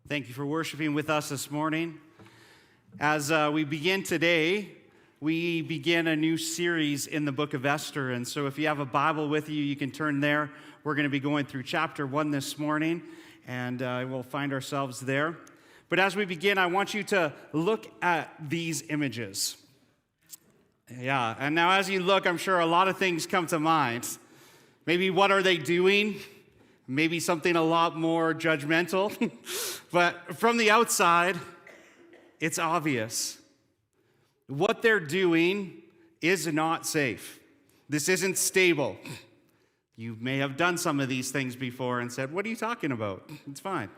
Thank you for worshiping with us this morning. As we begin today, we begin a new series in the book of Esther. And so if you have a Bible with you, you can turn there. We're going to be going through chapter 1 this morning, and we'll find ourselves there. But as we begin, I want you to look at these images. Yeah, and now as you look, I'm sure a lot of things come to mind. Maybe what are they doing? Maybe something a lot more judgmental. But from the outside, it's obvious. What they're doing is not safe. This isn't stable. You may have done some of these things before and said, "What are you talking about? It's fine."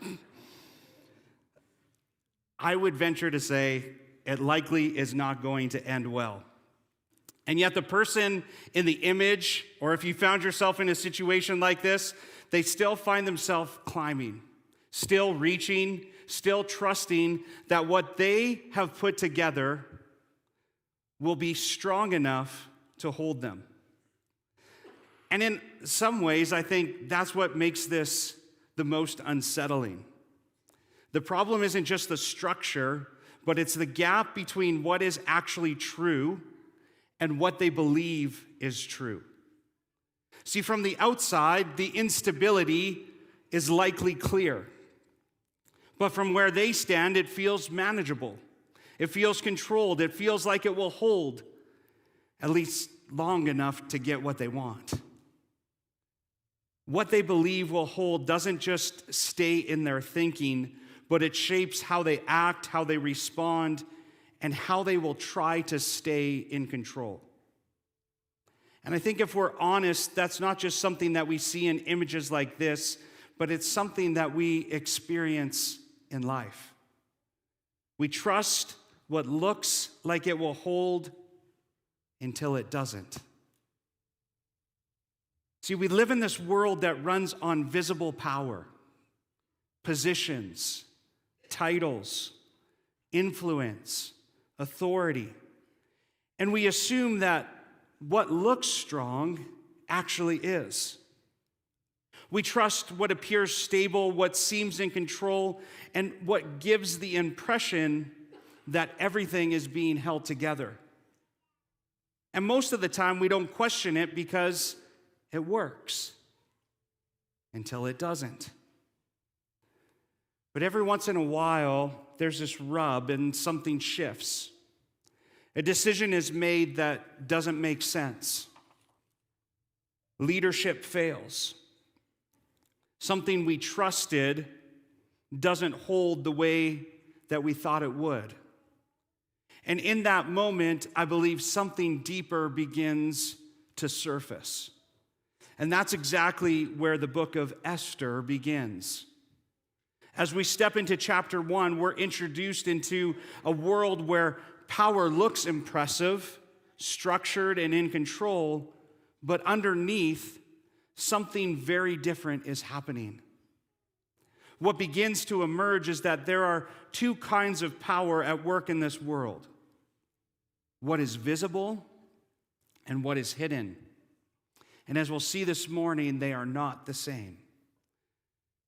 I would venture to say it likely is not going to end well. And yet the person in the image, or if you found yourself in a situation like this, they still find themselves climbing, still reaching, still trusting that what they have put together will be strong enough to hold them. And in some ways, I think that's what makes this the most unsettling. The problem isn't just the structure, but it's the gap between what is actually true and what they believe is true. See, from the outside, the instability is likely clear. But from where they stand, it feels manageable. It feels controlled. It feels like it will hold at least long enough to get what they want. What they believe will hold doesn't just stay in their thinking, but it shapes how they act, how they respond, and how they will try to stay in control. And I think if we're honest, that's not just something that we see in images like this, but it's something that we experience in life. We trust what looks like it will hold until it doesn't. See, we live in this world that runs on visible power, positions, titles, influence, authority. And we assume that what looks strong actually is. We trust what appears stable, what seems in control, and what gives the impression that everything is being held together. And most of the time, we don't question it because it works until it doesn't. But every once in a while, there's this rub and something shifts. A decision is made that doesn't make sense. Leadership fails. Something we trusted doesn't hold the way that we thought it would. And in that moment, I believe something deeper begins to surface. And that's exactly where the book of Esther begins. As we step into chapter 1, we're introduced into a world where power looks impressive, structured, and in control, but underneath, something very different is happening. What begins to emerge is that there are two kinds of power at work in this world: what is visible and what is hidden. And as we'll see this morning, they are not the same.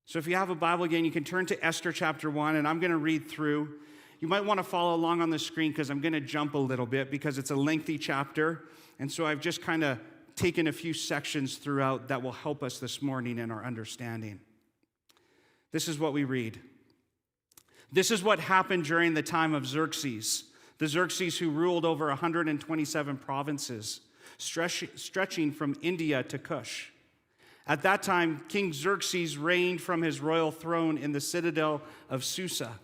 So if you have a Bible again, you can turn to Esther chapter 1, and I'm going to read through. You might want to follow along on the screen because I'm going to jump a little bit because it's a lengthy chapter. And so I've just kind of taken a few sections throughout that will help us this morning in our understanding. This is what we read. This is what happened during the time of Xerxes, the Xerxes who ruled over 127 provinces, stretching from India to Cush. At that time, King Xerxes reigned from his royal throne in the citadel of Susa.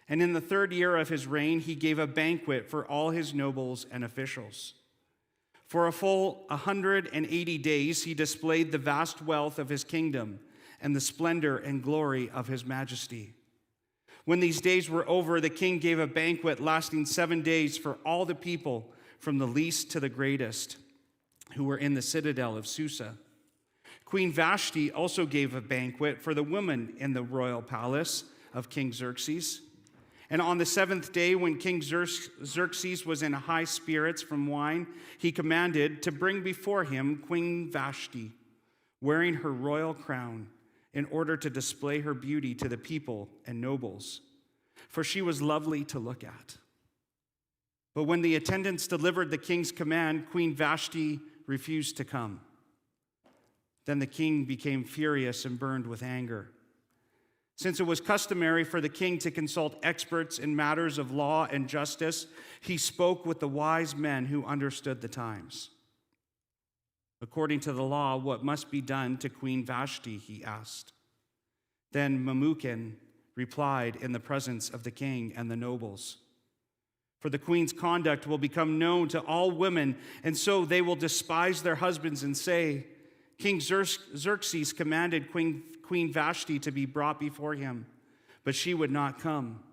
And in the 3rd year of his reign, he gave a banquet for all his nobles and officials. For a full 180 days, he displayed the vast wealth of his kingdom and the splendor and glory of his majesty. When these days were over, the king gave a banquet lasting 7 days for all the people, from the least to the greatest, who were in the citadel of Susa. Queen Vashti also gave a banquet for the women in the royal palace of King Xerxes. And on the 7th day, when King Xerxes was in high spirits from wine, he commanded to bring before him Queen Vashti, wearing her royal crown, in order to display her beauty to the people and nobles, for she was lovely to look at. But when the attendants delivered the king's command, Queen Vashti refused to come. Then the king became furious and burned with anger. Since it was customary for the king to consult experts in matters of law and justice, he spoke with the wise men who understood the times. According to the law, what must be done to Queen Vashti, he asked. Then Memucan replied in the presence of the king and the nobles, for the queen's conduct will become known to all women, and so they will despise their husbands and say, King Xerxes commanded Queen Vashti to be brought before him, but she would not come.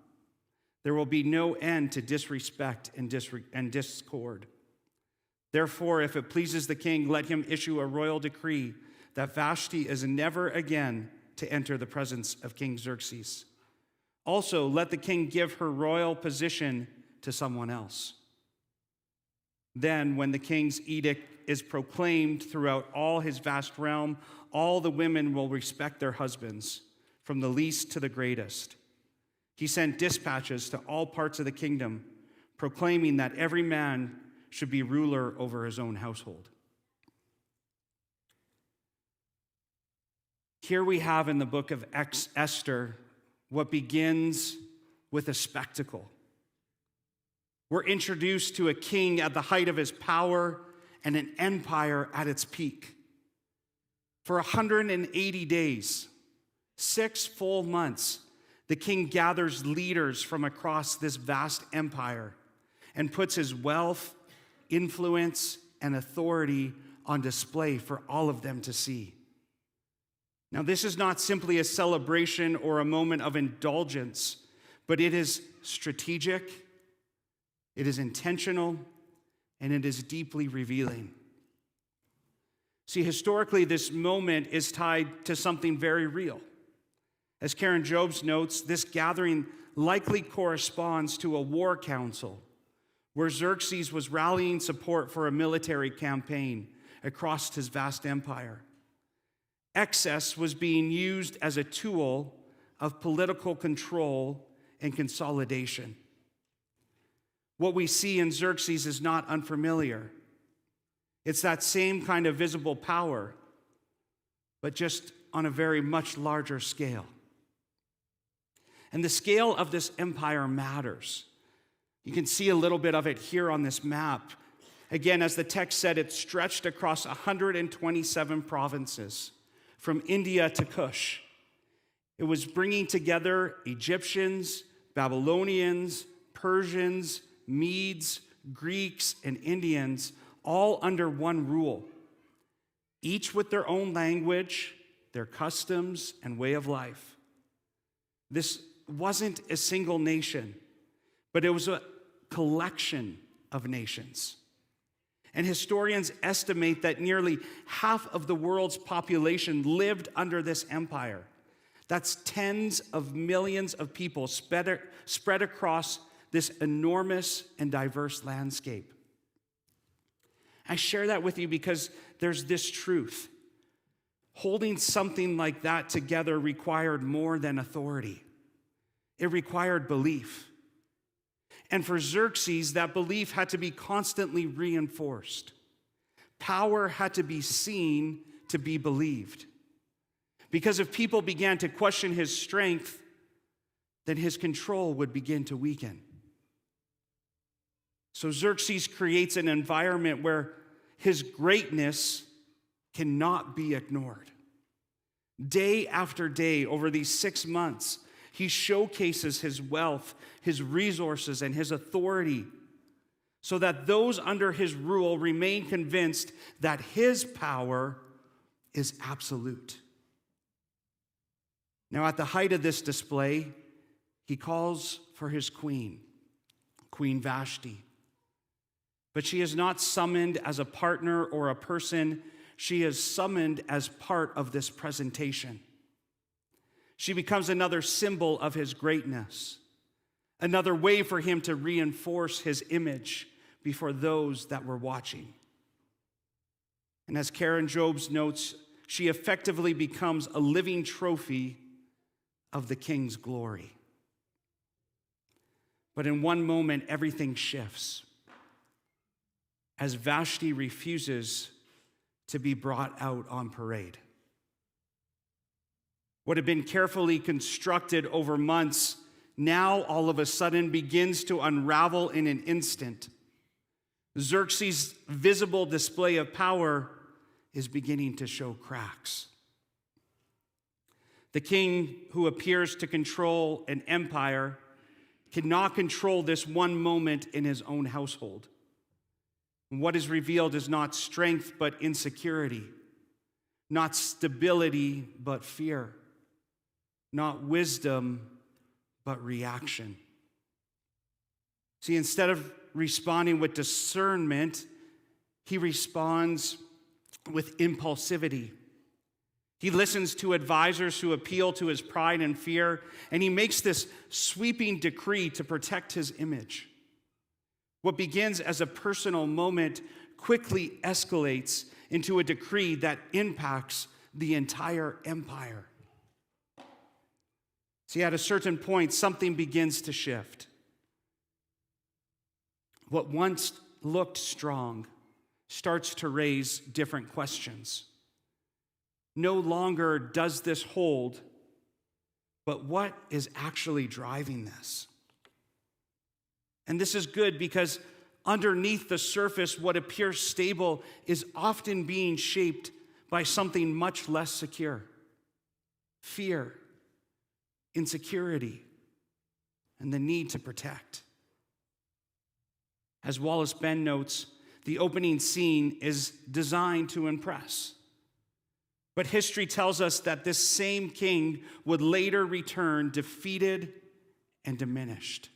There will be no end to disrespect and discord. Therefore, if it pleases the king, let him issue a royal decree that Vashti is never again to enter the presence of King Xerxes. Also, let the king give her royal position to someone else. Then, when the king's edict is proclaimed throughout all his vast realm, all the women will respect their husbands, from the least to the greatest. He sent dispatches to all parts of the kingdom, proclaiming that every man should be ruler over his own household. Here we have in the book of Esther what begins with a spectacle. We're introduced to a king at the height of his power and an empire at its peak. For 180 days, 6 full months, the king gathers leaders from across this vast empire and puts his wealth, influence, and authority on display for all of them to see. Now, this is not simply a celebration or a moment of indulgence, but it is strategic, it is intentional, and it is deeply revealing. See, historically, this moment is tied to something very real. As Karen Jobes notes, this gathering likely corresponds to a war council where Xerxes was rallying support for a military campaign across his vast empire. Excess was being used as a tool of political control and consolidation. What we see in Xerxes is not unfamiliar. It's that same kind of visible power, but just on a very much larger scale. And the scale of this empire matters. You can see a little bit of it here on this map. Again, as the text said, it stretched across 127 provinces, from India to Kush. It was bringing together Egyptians, Babylonians, Persians, Medes, Greeks, and Indians, all under one rule, each with their own language, their customs, and way of life. This wasn't a single nation, but it was a collection of nations. And historians estimate that nearly half of the world's population lived under this empire. That's tens of millions of people spread across this enormous and diverse landscape. I share that with you because there's this truth. Holding something like that together required more than authority. It required belief. And for Xerxes, that belief had to be constantly reinforced. Power had to be seen to be believed. Because if people began to question his strength, then his control would begin to weaken. So Xerxes creates an environment where his greatness cannot be ignored. Day after day, over these 6 months, he showcases his wealth, his resources, and his authority so that those under his rule remain convinced that his power is absolute. Now, at the height of this display, he calls for his queen, Queen Vashti. But she is not summoned as a partner or a person. She is summoned as part of this presentation. She becomes another symbol of his greatness, another way for him to reinforce his image before those that were watching. And as Karen Jobes notes, she effectively becomes a living trophy of the king's glory. But in one moment, everything shifts as Vashti refuses to be brought out on parade. What had been carefully constructed over months now all of a sudden begins to unravel in an instant. Xerxes' visible display of power is beginning to show cracks. The king who appears to control an empire cannot control this one moment in his own household. What is revealed is not strength but insecurity, not stability but fear, not wisdom but reaction. See, instead of responding with discernment, he responds with impulsivity. He listens to advisors who appeal to his pride and fear, and he makes this sweeping decree to protect his image. What begins as a personal moment quickly escalates into a decree that impacts the entire empire. See, at a certain point, something begins to shift. What once looked strong starts to raise different questions. No longer does this hold, but what is actually driving this? And this is good because underneath the surface, what appears stable is often being shaped by something much less secure: fear, insecurity, and the need to protect. As Wallace Ben notes, the opening scene is designed to impress. But history tells us that this same king would later return defeated and diminished.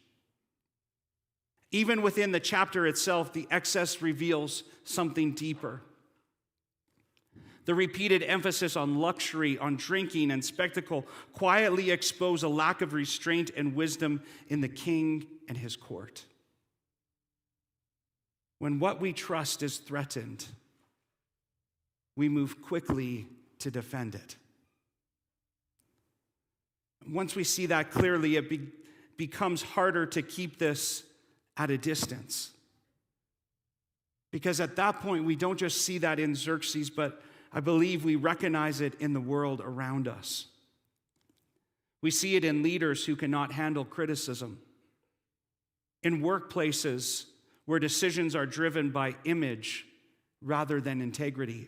Even within the chapter itself, the excess reveals something deeper. The repeated emphasis on luxury, on drinking and spectacle quietly expose a lack of restraint and wisdom in the king and his court. When what we trust is threatened, we move quickly to defend it. Once we see that clearly, it becomes harder to keep this at a distance. Because at that point, we don't just see that in Xerxes, but I believe we recognize it in the world around us. We see it in leaders who cannot handle criticism, in workplaces where decisions are driven by image rather than integrity,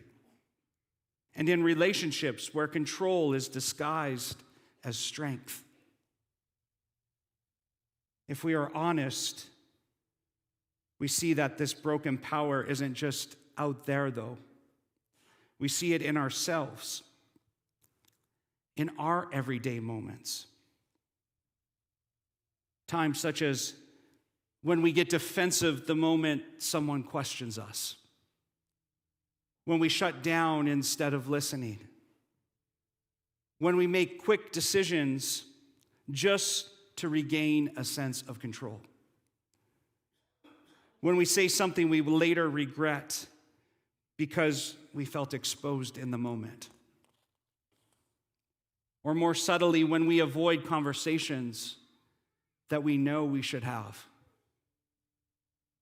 and in relationships where control is disguised as strength. If we are honest, we see that this broken power isn't just out there, though. We see it in ourselves, in our everyday moments. Times such as when we get defensive the moment someone questions us, when we shut down instead of listening, when we make quick decisions just to regain a sense of control, when we say something we will later regret because we felt exposed in the moment, or more subtly, when we avoid conversations that we know we should have,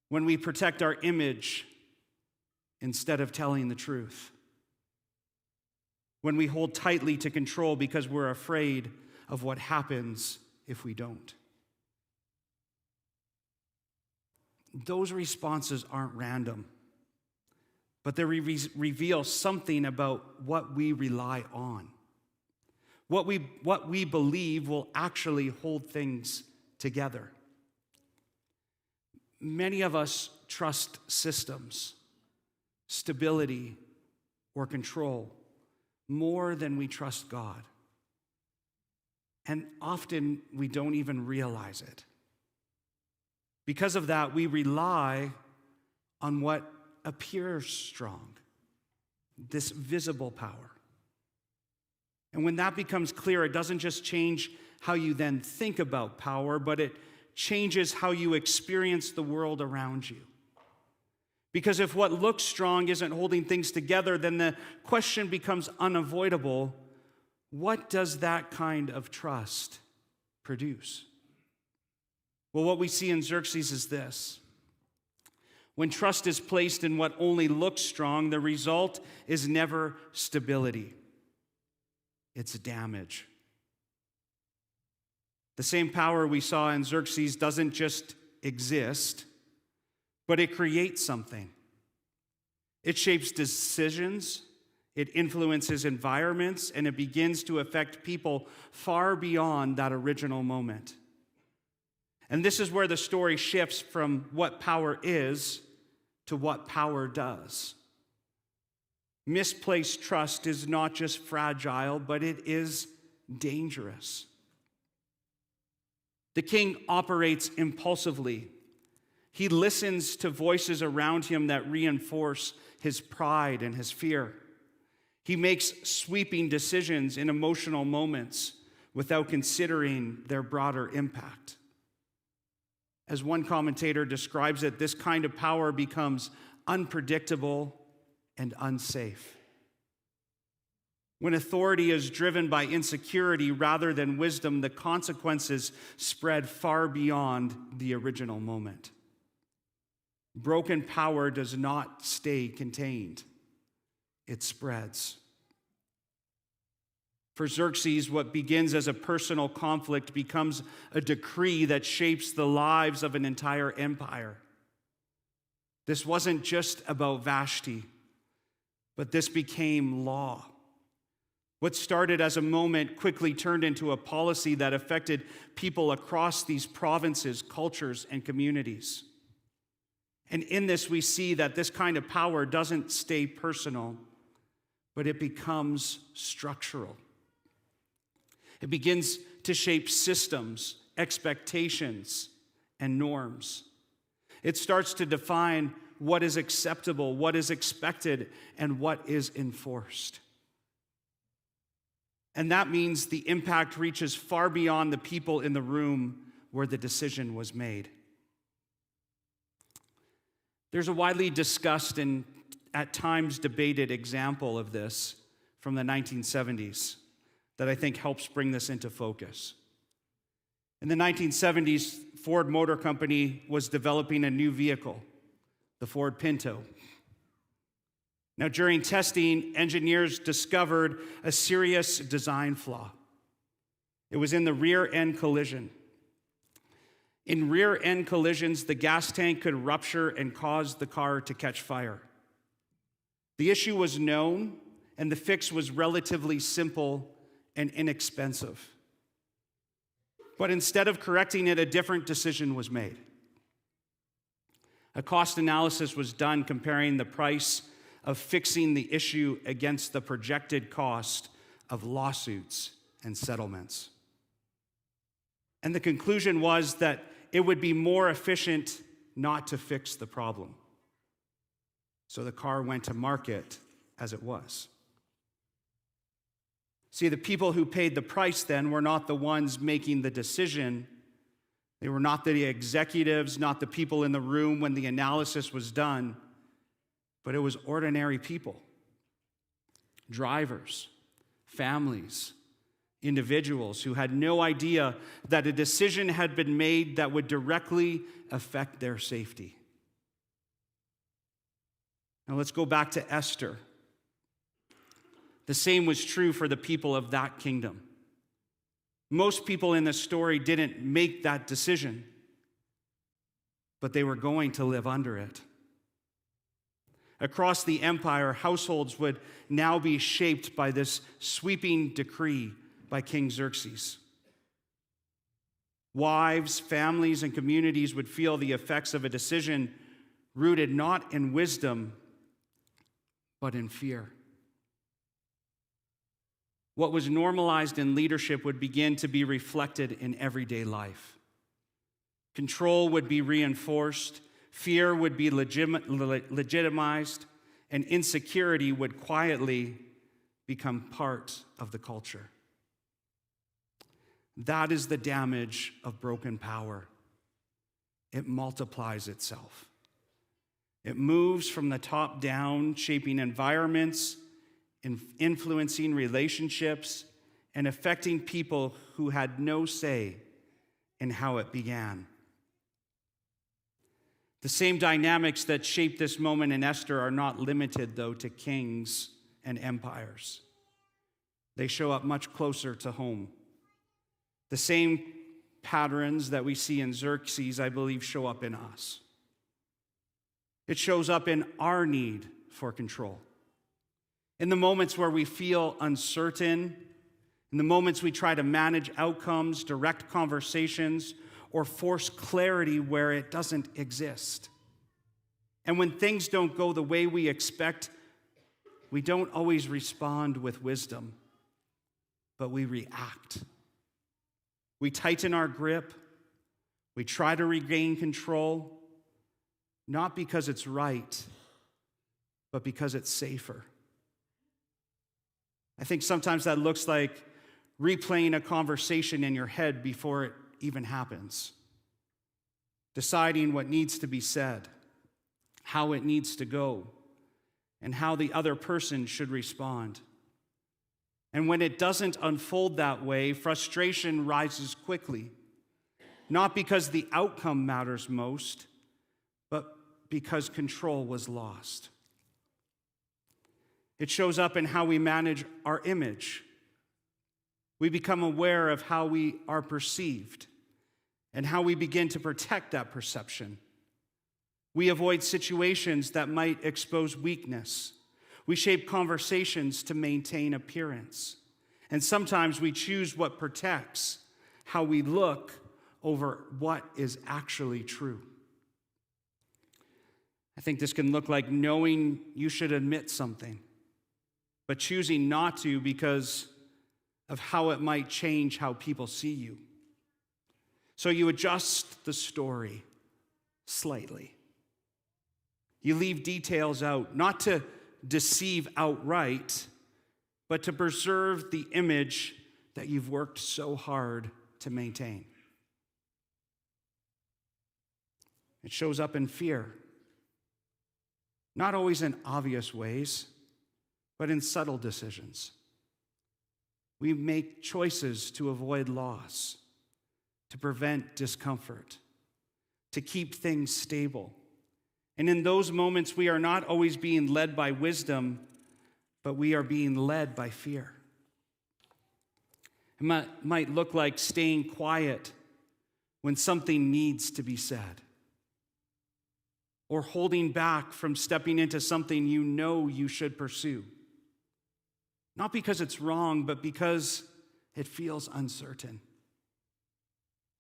when we protect our image instead of telling the truth, when we hold tightly to control because we're afraid of what happens if we don't. Those responses aren't random, but they reveal something about what we rely on, what we believe will actually hold things together. Many of us trust systems, stability, or control more than we trust God. And often we don't even realize it. Because of that, we rely on what appears strong, this visible power. And when that becomes clear, it doesn't just change how you then think about power, but it changes how you experience the world around you. Because if what looks strong isn't holding things together, then the question becomes unavoidable: what does that kind of trust produce? Well, what we see in Xerxes is this. When trust is placed in what only looks strong, the result is never stability. It's damage. The same power we saw in Xerxes doesn't just exist, but it creates something. It shapes decisions, it influences environments, and it begins to affect people far beyond that original moment. And this is where the story shifts from what power is to what power does. Misplaced trust is not just fragile, but it is dangerous. The king operates impulsively. He listens to voices around him that reinforce his pride and his fear. He makes sweeping decisions in emotional moments without considering their broader impact. As one commentator describes it, this kind of power becomes unpredictable and unsafe. When authority is driven by insecurity rather than wisdom, the consequences spread far beyond the original moment. Broken power does not stay contained. It spreads. For Xerxes, what begins as a personal conflict becomes a decree that shapes the lives of an entire empire. This wasn't just about Vashti, but this became law. What started as a moment quickly turned into a policy that affected people across these provinces, cultures, and communities. And in this, we see that this kind of power doesn't stay personal, but it becomes structural. It begins to shape systems, expectations, and norms. It starts to define what is acceptable, what is expected, and what is enforced. And that means the impact reaches far beyond the people in the room where the decision was made. There's a widely discussed and at times debated example of this from the 1970s that I think helps bring this into focus. In the 1970s, Ford Motor Company was developing a new vehicle, the Ford Pinto. Now, during testing, engineers discovered a serious design flaw. It was in the rear-end collision. In rear-end collisions, the gas tank could rupture and cause the car to catch fire. The issue was known, and the fix was relatively simple and inexpensive. But instead of correcting it, a different decision was made. A cost analysis was done comparing the price of fixing the issue against the projected cost of lawsuits and settlements. And the conclusion was that it would be more efficient not to fix the problem. So the car went to market as it was. See, the people who paid the price then were not the ones making the decision. They were not the executives, not the people in the room when the analysis was done, but it was ordinary people, drivers, families, individuals who had no idea that a decision had been made that would directly affect their safety. Now let's go back to Esther. The same was true for the people of that kingdom. Most people in this story didn't make that decision, but they were going to live under it. Across the empire, households would now be shaped by this sweeping decree by King Xerxes. Wives, families, and communities would feel the effects of a decision rooted not in wisdom, but in fear. What was normalized in leadership would begin to be reflected in everyday life. Control would be reinforced, fear would be legitimized, and insecurity would quietly become part of the culture. That is the damage of broken power. It multiplies itself. It moves from the top down, shaping environments, influencing relationships, and affecting people who had no say in how it began. The same dynamics that shaped this moment in Esther are not limited, though, to kings and empires. They show up much closer to home. The same patterns that we see in Xerxes, I believe, show up in us. It shows up in our need for control. In the moments where we feel uncertain, in the moments we try to manage outcomes, direct conversations, or force clarity where it doesn't exist. And when things don't go the way we expect, we don't always respond with wisdom, but we react. We tighten our grip. We try to regain control, not because it's right, but because it's safer. I think sometimes that looks like replaying a conversation in your head before it even happens, deciding what needs to be said, how it needs to go, and how the other person should respond. And when it doesn't unfold that way, frustration rises quickly, not because the outcome matters most, but because control was lost. It shows up in how we manage our image. We become aware of how we are perceived and how we begin to protect that perception. We avoid situations that might expose weakness. We shape conversations to maintain appearance. And sometimes we choose what protects how we look over what is actually true. I think this can look like knowing you should admit something, but choosing not to because of how it might change how people see you. So you adjust the story slightly. You leave details out, not to deceive outright, but to preserve the image that you've worked so hard to maintain. It shows up in fear, not always in obvious ways, but in subtle decisions. We make choices to avoid loss, to prevent discomfort, to keep things stable. And in those moments, we are not always being led by wisdom, but we are being led by fear. It might look like staying quiet when something needs to be said, or holding back from stepping into something you know you should pursue. Not because it's wrong, but because it feels uncertain.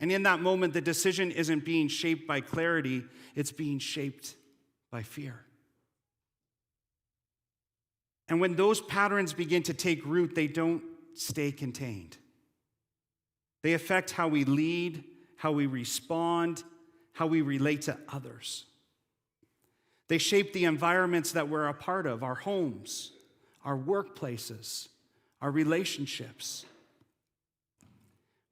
And in that moment, the decision isn't being shaped by clarity, it's being shaped by fear. And when those patterns begin to take root, they don't stay contained. They affect how we lead, how we respond, how we relate to others. They shape the environments that we're a part of, our homes, our workplaces, our relationships.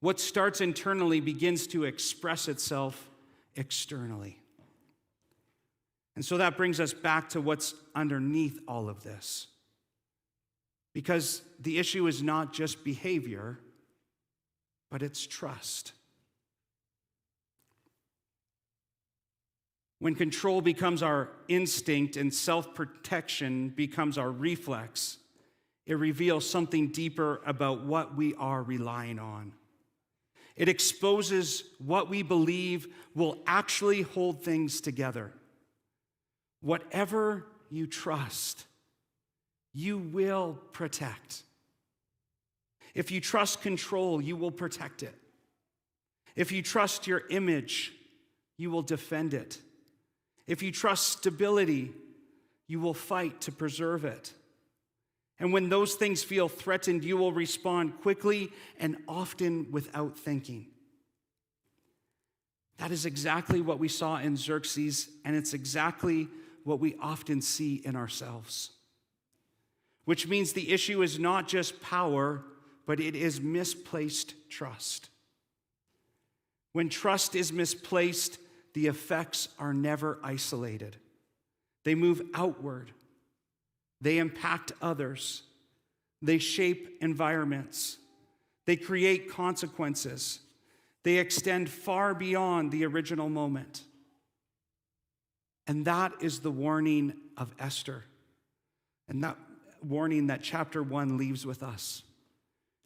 What starts internally begins to express itself externally. And so that brings us back to what's underneath all of this. Because the issue is not just behavior, but it's trust. When control becomes our instinct and self-protection becomes our reflex, it reveals something deeper about what we are relying on. It exposes what we believe will actually hold things together. Whatever you trust, you will protect. If you trust control, you will protect it. If you trust your image, you will defend it. If you trust stability, you will fight to preserve it. And when those things feel threatened, you will respond quickly and often without thinking. That is exactly what we saw in Xerxes, and it's exactly what we often see in ourselves. Which means the issue is not just power, but it is misplaced trust. When trust is misplaced, the effects are never isolated. They move outward. They impact others. They shape environments. They create consequences. They extend far beyond the original moment. And that is the warning of Esther. And that warning that chapter 1 leaves with us.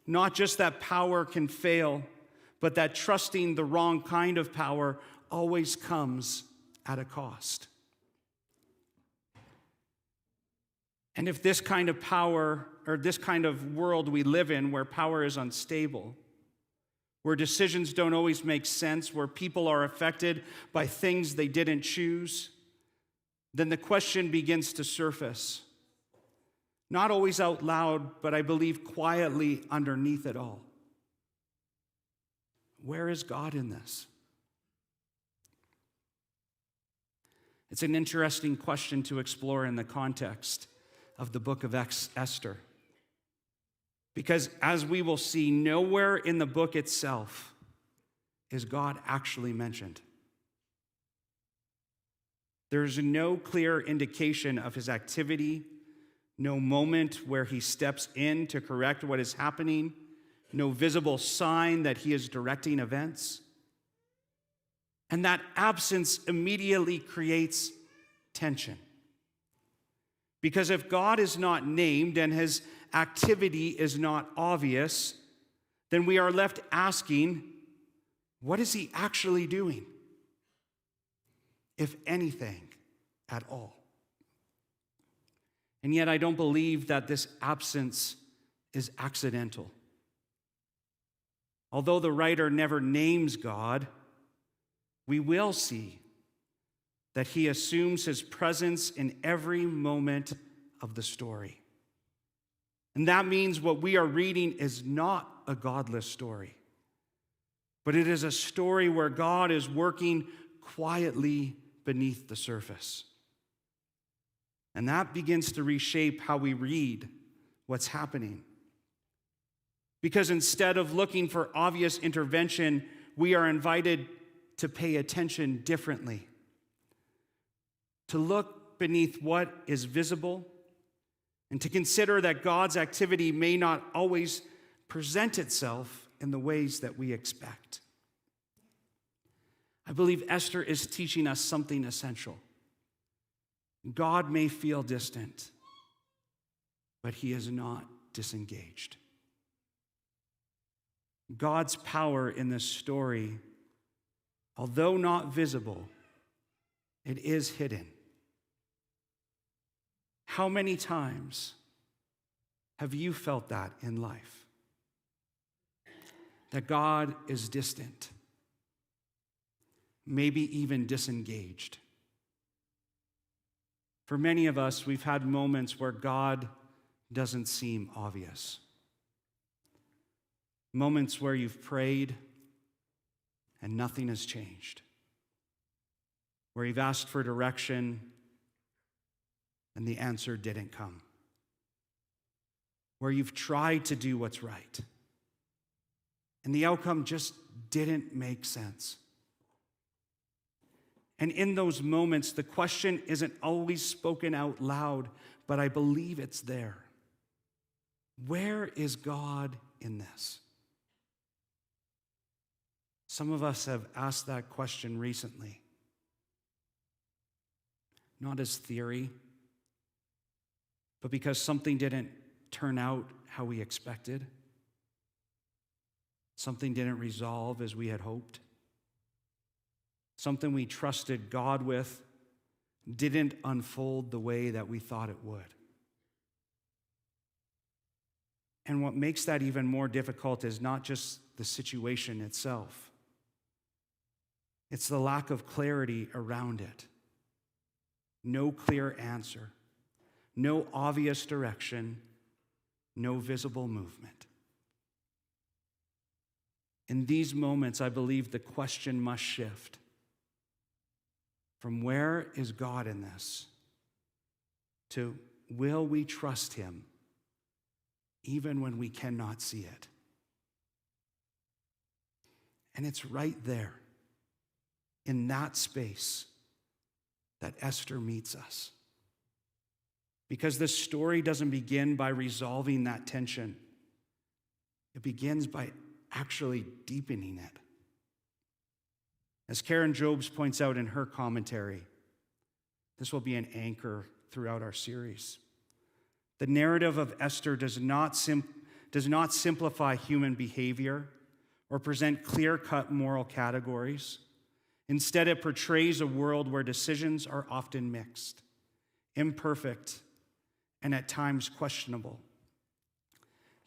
Not just that power can fail, but that trusting the wrong kind of power always comes at a cost. And if this kind of power, or this kind of world we live in where power is unstable, where decisions don't always make sense, where people are affected by things they didn't choose, then the question begins to surface. Not always out loud, but I believe quietly underneath it all. Where is God in this? It's an interesting question to explore in the context of the book of Esther. Because as we will see, nowhere in the book itself is God actually mentioned. There's no clear indication of his activity, no moment where he steps in to correct what is happening, no visible sign that he is directing events. And that absence immediately creates tension. Because if God is not named and his activity is not obvious, then we are left asking, what is he actually doing? If anything at all. And yet I don't believe that this absence is accidental. Although the writer never names God, we will see that he assumes his presence in every moment of the story. And that means what we are reading is not a godless story, but it is a story where God is working quietly beneath the surface. And that begins to reshape how we read what's happening. Because instead of looking for obvious intervention, we are invited to pay attention differently. To look beneath what is visible, and to consider that God's activity may not always present itself in the ways that we expect. I believe Esther is teaching us something essential. God may feel distant, but he is not disengaged. God's power in this story, although not visible, it is hidden. How many times have you felt that in life? That God is distant, maybe even disengaged. For many of us, we've had moments where God doesn't seem obvious. Moments where you've prayed and nothing has changed. Where you've asked for direction and the answer didn't come. Where you've tried to do what's right and the outcome just didn't make sense. And in those moments, the question isn't always spoken out loud, but I believe it's there. Where is God in this? Some of us have asked that question recently. Not as theory, but because something didn't turn out how we expected. Something didn't resolve as we had hoped. Something we trusted God with didn't unfold the way that we thought it would. And what makes that even more difficult is not just the situation itself. It's the lack of clarity around it. No clear answer. No obvious direction. No visible movement. In these moments, I believe the question must shift from where is God in this to will we trust him even when we cannot see it? And it's right there in that space that Esther meets us. Because this story doesn't begin by resolving that tension. It begins by actually deepening it. As Karen Jobes points out in her commentary, this will be an anchor throughout our series. The narrative of Esther does not simplify human behavior or present clear-cut moral categories. Instead, it portrays a world where decisions are often mixed, imperfect, and at times questionable.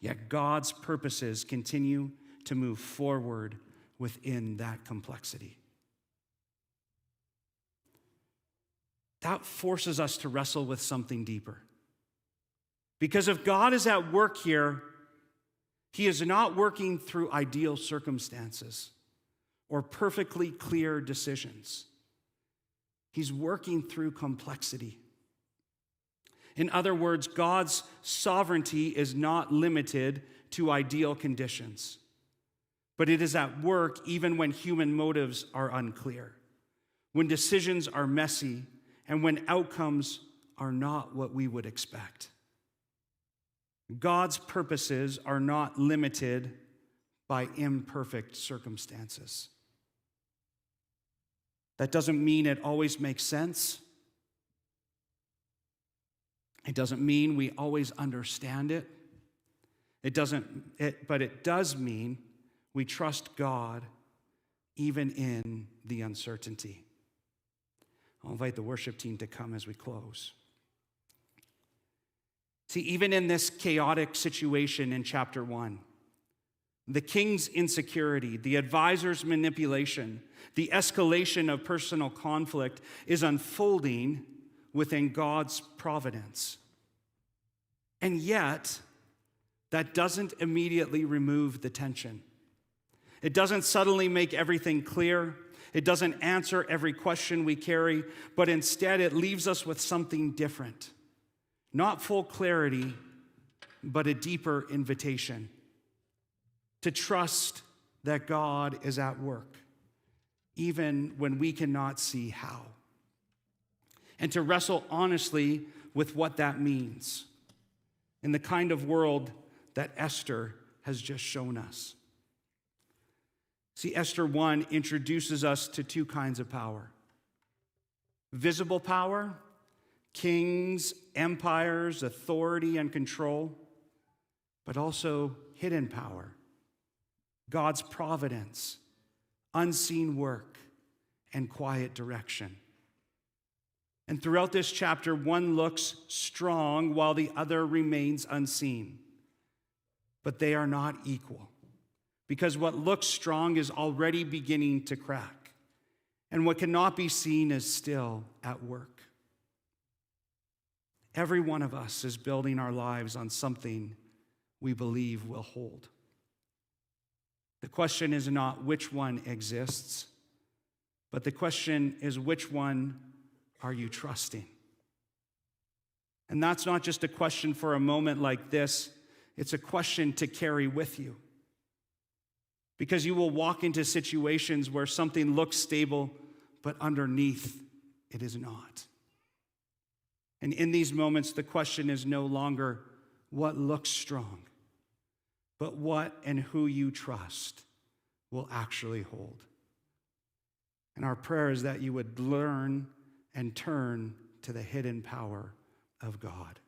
Yet God's purposes continue to move forward within that complexity. That forces us to wrestle with something deeper. Because if God is at work here, he is not working through ideal circumstances or perfectly clear decisions. He's working through complexity. In other words, God's sovereignty is not limited to ideal conditions, but it is at work even when human motives are unclear, when decisions are messy, and when outcomes are not what we would expect. God's purposes are not limited by imperfect circumstances. That doesn't mean it always makes sense. It doesn't mean we always understand it. But it does mean we trust God even in the uncertainty. I'll invite the worship team to come as we close. See, even in this chaotic situation in chapter 1, the king's insecurity, the advisor's manipulation, the escalation of personal conflict is unfolding within God's providence. And yet, that doesn't immediately remove the tension. It doesn't suddenly make everything clear. It doesn't answer every question we carry, but instead it leaves us with something different. Not full clarity, but a deeper invitation to trust that God is at work, even when we cannot see how. And to wrestle honestly with what that means in the kind of world that Esther has just shown us. See, Esther 1 introduces us to two kinds of power. Visible power, kings, empires, authority, and control, but also hidden power, God's providence, unseen work, and quiet direction. And throughout this chapter, one looks strong while the other remains unseen. But they are not equal, because what looks strong is already beginning to crack, and what cannot be seen is still at work. Every one of us is building our lives on something we believe will hold. The question is not which one exists, but the question is which one are you trusting? And that's not just a question for a moment like this, it's a question to carry with you. Because you will walk into situations where something looks stable, but underneath it is not. And in these moments, the question is no longer what looks strong, but what and who you trust will actually hold. And our prayer is that you would learn and turn to the hidden power of God.